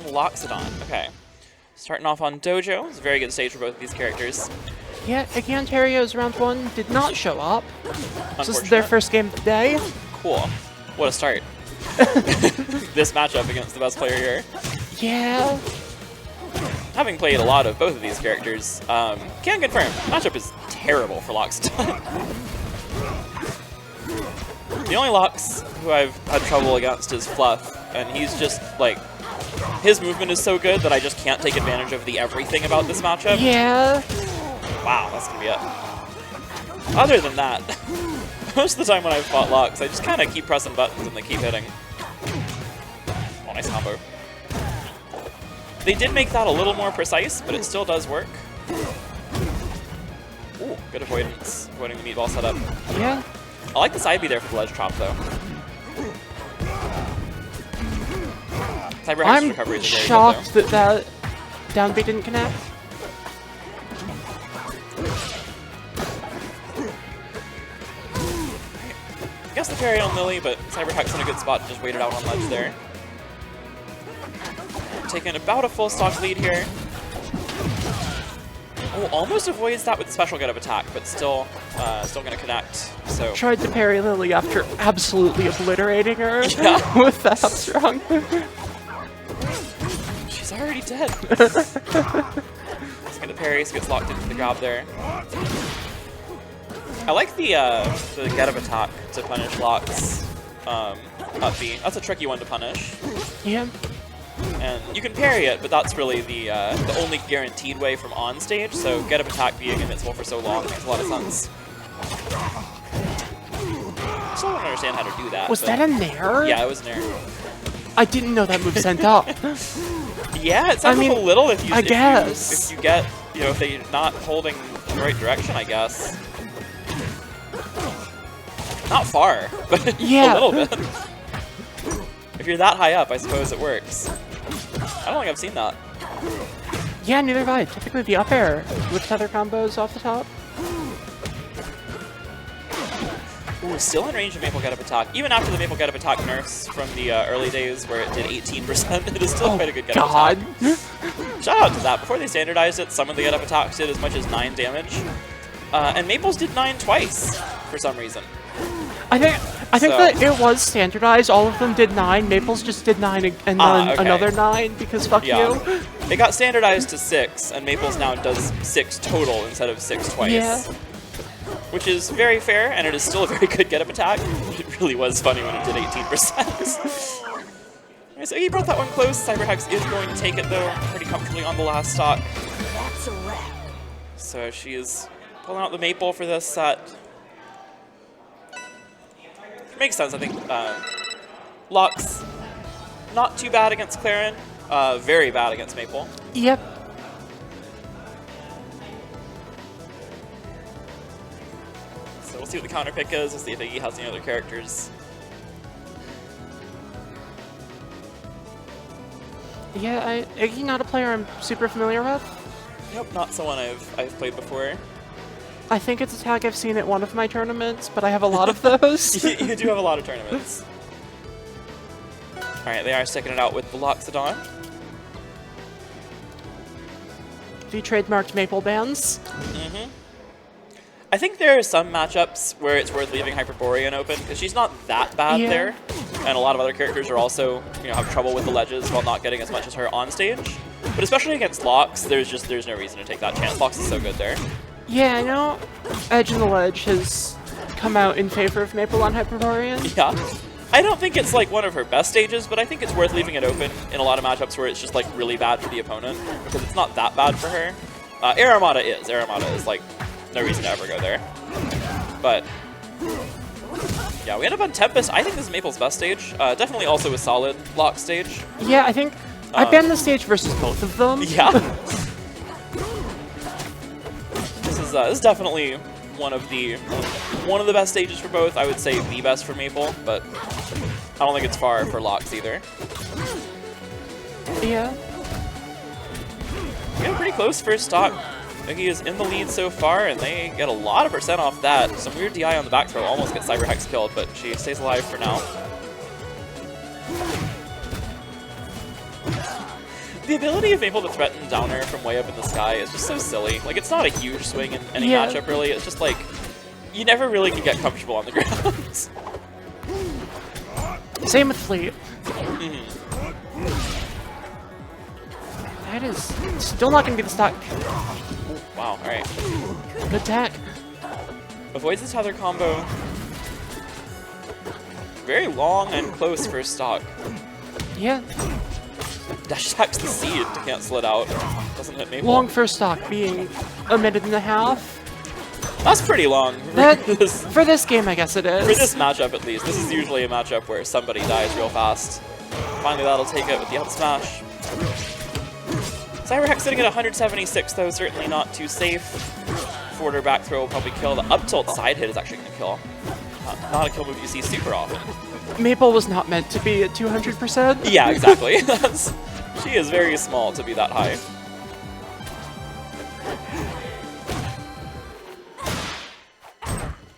Loxodont. Okay. Starting off on Dojo. It's a very good stage for both of these characters. Yeah, Iggy Ontario's round 1 did not show up. This is their Unfortunate. first game of the day. Cool. What a start. This matchup against the best player here. Yeah. Having played a lot of both of these characters, can confirm, matchup is terrible for Loxodont. The only Lox who I've had trouble against is Fluff, and he's just, like, his movement is so good that I just can't take advantage of the everything about this matchup. Yeah. Wow, that's gonna be it. Other than that, most of the time when I've fought Lox, I just kind of keep pressing buttons and they keep hitting. Oh, nice combo. They did make that a little more precise, but it still does work. Ooh, good avoidance. Avoiding the meatball setup. Yeah. I like the side B there for the ledge chop, though. CyberHex I'm recovery is very shocked good, that down B didn't connect. I guess the parry on Lily, but CyberHex in a good spot to just wait it out on ledge there. Taking about a full stock lead here. Oh, almost avoids that with the special get of attack, but still gonna connect. So Tried to parry Lily after absolutely obliterating her Yeah. with that up strong. she's already dead. He's gonna parry, so gets locked into the grab there. I like the get of attack to punish Lox up B. That's a tricky one to punish. Yeah. And you can parry it, but that's really the only guaranteed way from on stage, so get of attack being invincible for so long makes a lot of sense. Still don't understand how to do that. Was that a nair? Yeah, it was an air. I didn't know that move sent up. Yeah, it sounds I mean, a little if you I guess. if you get, you know, if they're not holding the right direction, I guess. Not far, but Yeah. a little bit. If you're that high up, I suppose it works. I don't think I've seen that. Yeah, neither have I. Typically the up air with tether combos off the top. Ooh, still in range of Maypul get up attack. Even after the Maypul get up attack nerfs from the early days where it did 18%, it is still quite a good get up God. attack. Shout out to that. Before they standardized it, some of the get up attacks did as much as 9 damage. And Maple's did 9 twice for some reason. I think So- that it was standardized. All of them did 9. Maples just did 9 and then okay. another 9 because fuck Yeah. you. It got standardized to 6, and Maple's now does 6 total instead of 6 twice. Yeah. Which is very fair, and it is still a very good get-up attack. It really was funny when it did 18%. So he brought that one close. CyberHex is going to take it, though, pretty comfortably on the last stock. That's a wrap. So she is pulling out the Maypul for this set. Makes sense, I think. Lox, not too bad against Clarin. Very bad against Maypul. Yep. So we'll see what the counter pick is. We'll see if Iggy has any other characters. Yeah, Iggy not a player I'm super familiar with. Nope, not someone I've played before. I think it's a tag I've seen at one of my tournaments, but I have a lot of those. You do have a lot of tournaments. Alright, they are sticking it out with the Loxodont. The trademarked Maple bands. Mm-hmm. I think there are some matchups where it's worth leaving Hyperborean open, because she's not that bad Yeah. there. And a lot of other characters are also, you know, have trouble with the ledges while not getting as much as her on stage. But especially against Lox, there's no reason to take that chance. Lox is so good there. Yeah, I know Edge and the Ledge has come out in favor of Maple on Hyperborean. Yeah. I don't think it's like one of her best stages, but I think it's worth leaving it open in a lot of matchups where it's just like really bad for the opponent, because it's not that bad for her. Air Armada is like no reason to ever go there. But yeah, we end up on Tempest. I think this is Maple's best stage. Definitely also a solid Lox stage. Yeah, I think I banned the stage versus both of them. Yeah. This is definitely one of the best stages for both. I would say the best for Maypul, but I don't think it's far for Lox either. Yeah. We got a pretty close first stock. Iggy is in the lead so far, and they get a lot of percent off that. Some weird DI on the back throw almost gets CyberHex killed, but she stays alive for now. The ability of Maypul to threaten down air from way up in the sky is just so silly. Like, it's not a huge swing in any Yeah. matchup, really. It's just like, you never really can get comfortable on the ground. Same with Fleet. Mhm. That is still not going to be the stock. Wow, alright. Good tech. Avoids the tether combo. Very long and close first stock. Yeah. Dash attacks the seed to cancel it out. Doesn't hit Maypul. Long first stock being a minute and a half. That's pretty long. That, this, for this game, I guess it is. for this matchup, at least. This is usually a matchup where somebody dies real fast. Finally, that'll take it with the up smash. CyberHex sitting at 176, though, certainly not too safe. Forwarder back throw will probably kill. The up tilt side hit is actually going to kill. Not a kill move you see super often. Maypul was not meant to be at 200%. Yeah, exactly. She is very small to be that high.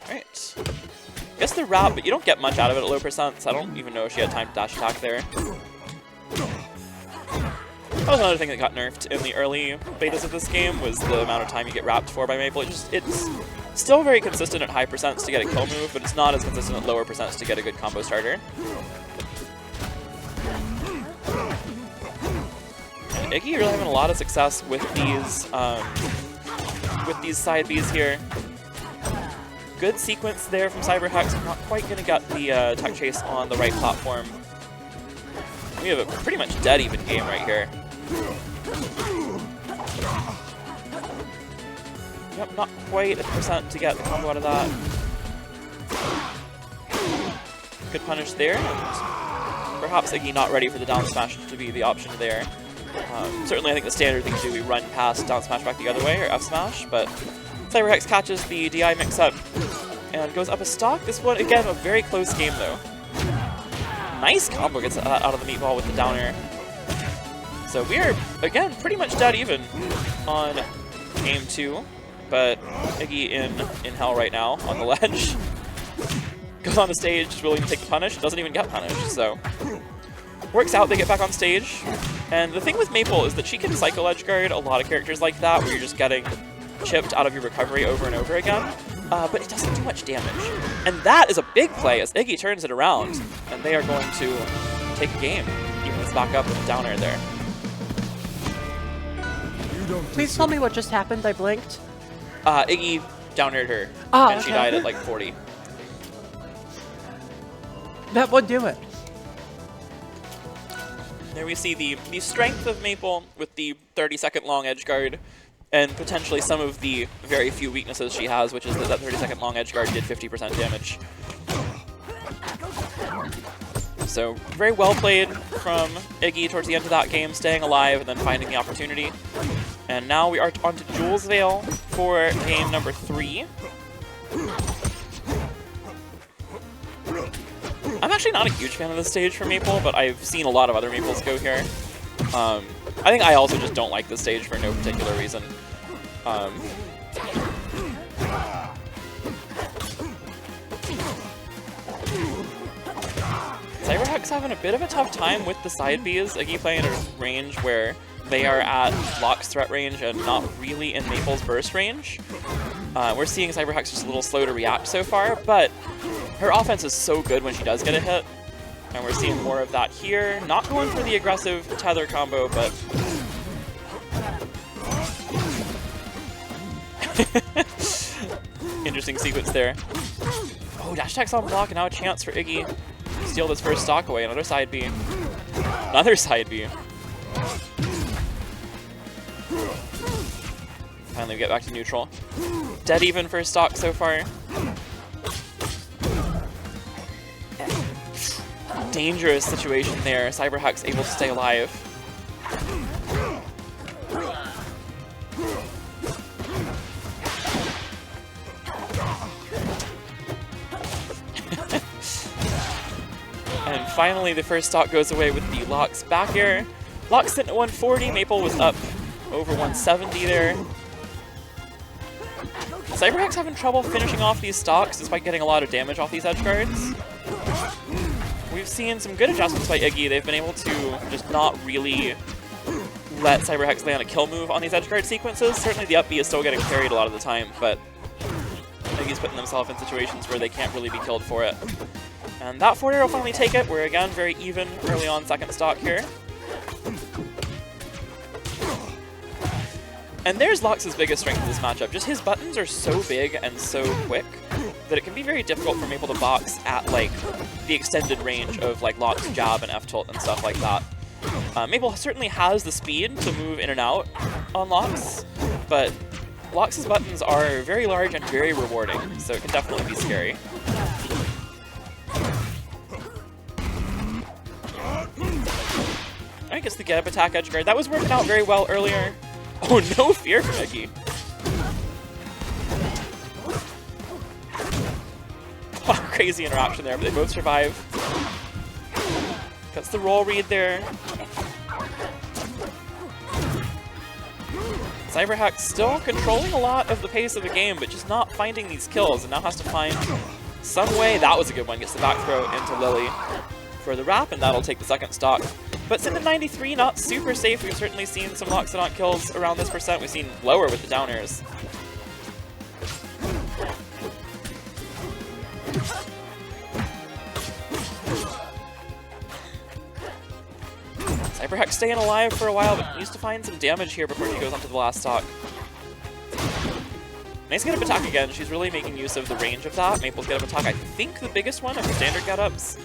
Alright. Guess the wrap, but you don't get much out of it at low percent, so I don't even know if she had time to dash attack there. That was another thing that got nerfed in the early betas of this game, was the amount of time you get wrapped for by Maypul. It's still very consistent at high percents to get a kill move, but it's not as consistent at lower percents to get a good combo starter. And Iggy really having a lot of success with these side Bs here. Good sequence there from CyberHex. I'm not quite going to get the tech chase on the right platform. We have a pretty much dead even game right here. Yep, not quite a percent to get the combo out of that. Good punish there, and perhaps Iggy not ready for the down smash to be the option there. Certainly I think the standard thing to do, we run past down smash back the other way, or F smash, but CyberHex catches the DI mix-up and goes up a stock. This one, again, a very close game though. Nice combo gets out of the meatball with the down air. So we are, again, pretty much dead even on game 2, but Iggy in hell right now on the ledge. Goes on the stage, willing to take the punish, doesn't even get punished, so works out, they get back on stage. And the thing with Maypul is that she can cycle edge guard a lot of characters like that, where you're just getting chipped out of your recovery over and over again, but it doesn't do much damage. And that is a big play as Iggy turns it around, and they are going to take a game, even with back up and down air there. Please tell me what just happened. I blinked. Iggy down aired her, Oh, and she okay. died at like 40. That would do it. There we see the strength of Maypul with the 30-second long edge guard, and potentially some of the very few weaknesses she has, which is that that 30-second long edge guard did 50% damage. So very well played from Iggy towards the end of that game, staying alive and then finding the opportunity. And now we are on to Jules Vale for game number 3. I'm actually not a huge fan of this stage for Maypul, but I've seen a lot of other Maypuls go here. I think I also just don't like this stage for no particular reason. CyberHex having a bit of a tough time with the side Bs. Iggy playing at a range where they are at Lock's threat range and not really in Maypul's burst range. We're seeing CyberHex just a little slow to react so far, but her offense is so good when she does get a hit. And we're seeing more of that here. Not going for the aggressive tether combo, but... Interesting sequence there. Oh, dash attack's on block, and now a chance for Iggy to steal this first stock away. Another side B. Another side B. Finally, we get back to neutral. Dead even first stock so far. Dangerous situation there. CyberHex able to stay alive. And finally, the first stock goes away with the Lox back air. Lox sitting at 140. Maypul was up over 170 there. CyberHex having trouble finishing off these stocks despite getting a lot of damage off these edge guards. We've seen some good adjustments by Iggy. They've been able to just not really let CyberHex land a kill move on these edge guard sequences. Certainly the up B is still getting carried a lot of the time, but Iggy's putting themselves in situations where they can't really be killed for it. And that forward air will finally take it. We're again very even early on second stock here. And there's Lox's biggest strength in this matchup. Just his buttons are so big and so quick that it can be very difficult for Maypul to box at like the extended range of like Lox jab and F-tilt and stuff like that. Maypul certainly has the speed to move in and out on Lox, but Lox's buttons are very large and very rewarding, so it can definitely be scary. Alright, gets the get up attack edge guard. That was working out very well earlier. Oh, no fear from Iggy. Oh, crazy interaction there, but they both survive. Gets the roll read there. CyberHex still controlling a lot of the pace of the game, but just not finding these kills, and now has to find some way. That was a good one. Gets the back throw into Lily for the wrap, and that'll take the second stock. But sitting at 93, not super safe. We've certainly seen some Loxodont kills around this percent. We've seen lower with the down airs. CyberHex staying alive for a while, but needs to find some damage here before she goes on to the last stock. Nice get up attack again. She's really making use of the range of that. Maypul's get up attack, I think the biggest one of the standard get-ups.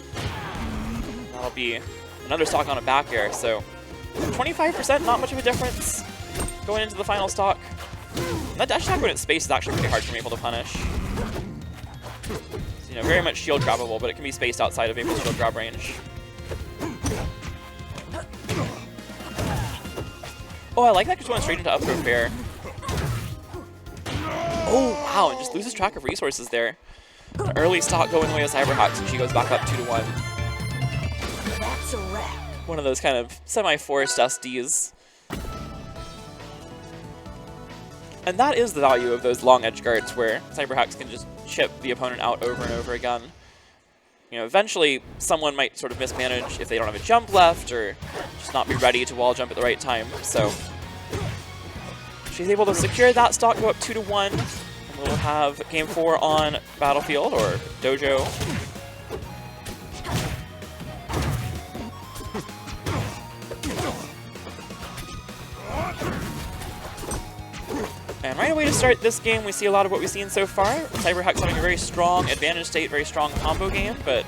That'll be another stock on a back air, so 25%, not much of a difference going into the final stock. And that dash attack when it's spaced is actually pretty hard for Maypul to punish. So, you know, very much shield grabbable, but it can be spaced outside of Maypul's shield grab range. Oh, I like that just going straight into up throw fair. Oh, wow, and just loses track of resources there. An early stock going the way of CyberHex, and she goes back up 2-1. That's a wrap. One of those kind of semi-forced SDs. And that is the value of those long edge guards where CyberHex can just chip the opponent out over and over again. You know, eventually someone might sort of mismanage if they don't have a jump left or just not be ready to wall jump at the right time. So she's able to secure that stock, go up 2-1. And we'll have game 4 on Battlefield or Dojo. And right away to start this game, we see a lot of what we've seen so far. CyberHex having a very strong advantage state, very strong combo game, but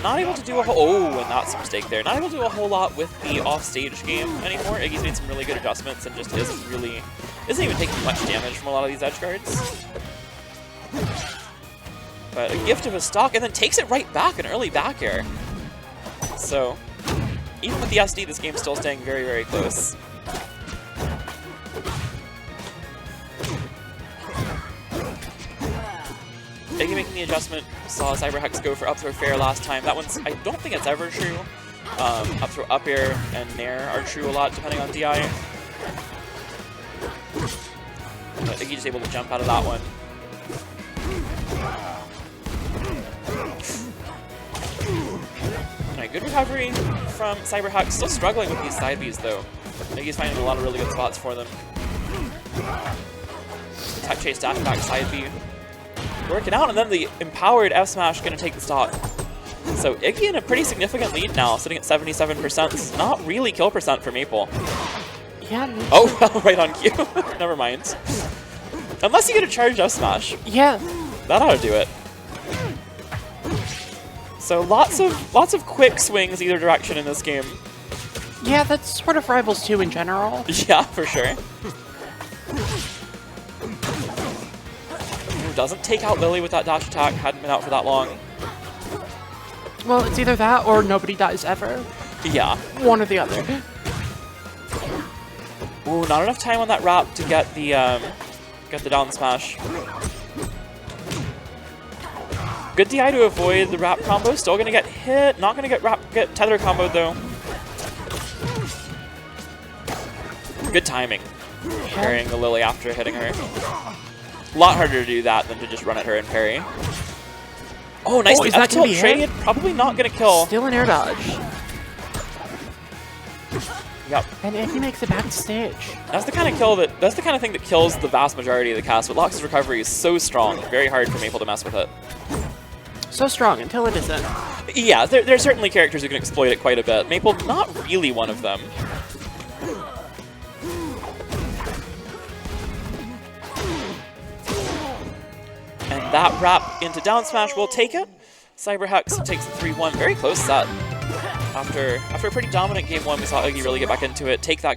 not able to do a whole... Oh, and that's a mistake there. Not able to do a whole lot with the off-stage game anymore. Iggy's made some really good adjustments and just isn't even taking much damage from a lot of these edge guards. But a gift of a stock, and then takes it right back, an early back air. So, even with the SD, this game's still staying very, very close. Iggy making the adjustment. Saw CyberHex go for up throw fair last time. That one's, I don't think it's ever true. Up throw up air and nair are true a lot depending on DI. But Iggy just able to jump out of that one. Alright, good recovery from CyberHex. Still struggling with these side Bs though. Iggy's finding a lot of really good spots for them. Attack chase dash back side B. Working out, and then the empowered F smash going to take the stock. So Iggy in a pretty significant lead now, sitting at 77%. This is not really kill percent for Maypul. Yeah. Oh, right on cue. Never mind. Unless you get a charged F smash. Yeah. That ought to do it. So lots of quick swings either direction in this game. Yeah, that's sort of Rivals 2 in general. Yeah, for sure. Doesn't take out Lily with that dash attack, hadn't been out for that long. Well, it's either that or nobody dies ever. Yeah. One or the other. Ooh, not enough time on that wrap to get the down smash. Good DI to avoid the wrap combo, still gonna get hit, not gonna get tether comboed though. Good timing. Carrying the Lily after hitting her. A lot harder to do that than to just run at her and parry. Oh, nicely up tilt trade. Probably not gonna kill. Still an air dodge. Yep. And Iggy makes it back to stage. That's the kind of thing that kills the vast majority of the cast. But Lox's recovery is so strong, very hard for Maypul to mess with it. So strong until it isn't. Yeah, there are certainly characters who can exploit it quite a bit. Maypul, not really one of them. And that wrap into down smash will take it. CyberHex takes the 3-1. Very close set. After a pretty dominant game one, we saw Iggy really get back into it, take that